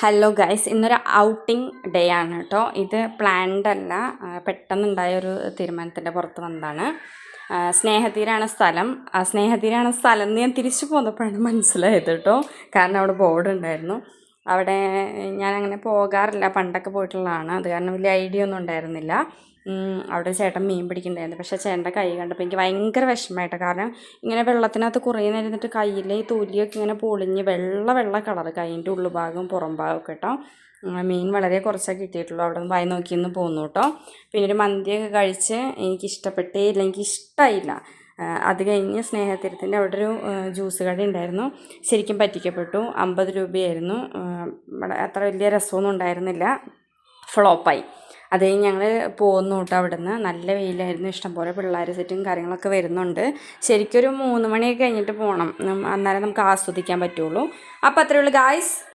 Hello guys, ഇന്നൊരു outing day ആണ് കേട്ടോ. ഇത് പ്ലാൻഡ് അല്ല, പെട്ടെന്നുണ്ടായൊരു തീരുമാനത്തിൻ്റെ പുറത്ത് വന്നതാണ്. സ്നേഹതീരാണ് സ്ഥലം. സ്നേഹതീരാണ് സ്ഥലം എന്ന് ഞാൻ തിരിച്ചു പോന്നപ്പോഴാണ് മനസ്സിലായത് കേട്ടോ. കാരണം അവിടെ ബോർഡ് ഉണ്ടായിരുന്നു. അവിടെ ഞാനങ്ങനെ പോകാറില്ല, പണ്ടൊക്കെ പോയിട്ടുള്ളതാണ്. അത് കാരണം വലിയ ഐഡിയ ഒന്നും ഉണ്ടായിരുന്നില്ല. അവിടെ ചേട്ടൻ മീൻ പിടിക്കുന്നുണ്ടായിരുന്നു. പക്ഷേ ചേട്ടൻ്റെ കൈ കണ്ടപ്പോൾ എനിക്ക് ഭയങ്കര വിഷമമായിട്ടോ. കാരണം ഇങ്ങനെ വെള്ളത്തിനകത്ത് കുറേ നേരം ഇരുന്നിട്ട് കയ്യിലെ ഈ തൊലിയൊക്കെ ഇങ്ങനെ പൊളിഞ്ഞ് വെള്ള കളറ്, കൈയിൻ്റെ ഉള്ളുഭാഗവും പുറം ഭാഗമൊക്കെ കേട്ടോ. മീൻ വളരെ കുറച്ചേ കിട്ടിയിട്ടുള്ളൂ. അവിടെ നിന്ന് വായി നോക്കിയെന്ന് പോന്നു കേട്ടോ. പിന്നെ ഒരു മന്തിയൊക്കെ കഴിച്ച് എനിക്കിഷ്ടപ്പെട്ടേ ഇല്ല, എനിക്കിഷ്ടമായില്ല. അത് കഴിഞ്ഞ് സ്നേഹതീരത്തിൻ്റെ അവിടെ ഒരു ജ്യൂസ് കട ഉണ്ടായിരുന്നു. ശരിക്കും പറ്റിക്കപ്പെട്ടു. 50 രൂപയായിരുന്നു. അത്ര വലിയ രസമൊന്നും ഉണ്ടായിരുന്നില്ല, ഫ്ലോപ്പായി. അത് കഴിഞ്ഞ് ഞങ്ങൾ പോന്നു കേട്ടോ. അവിടെ നിന്ന് നല്ല വെയിലായിരുന്നു. ഇഷ്ടംപോലെ പിള്ളേർ സെറ്റും കാര്യങ്ങളൊക്കെ വരുന്നുണ്ട്. ശരിക്കൊരു 3 മണിയൊക്കെ കഴിഞ്ഞിട്ട് പോകണം, അന്നേരം നമുക്ക് ആസ്വദിക്കാൻ പറ്റുള്ളൂ. അപ്പോൾ അത്രയേ ഉള്ളൂ ഗായ്സ്.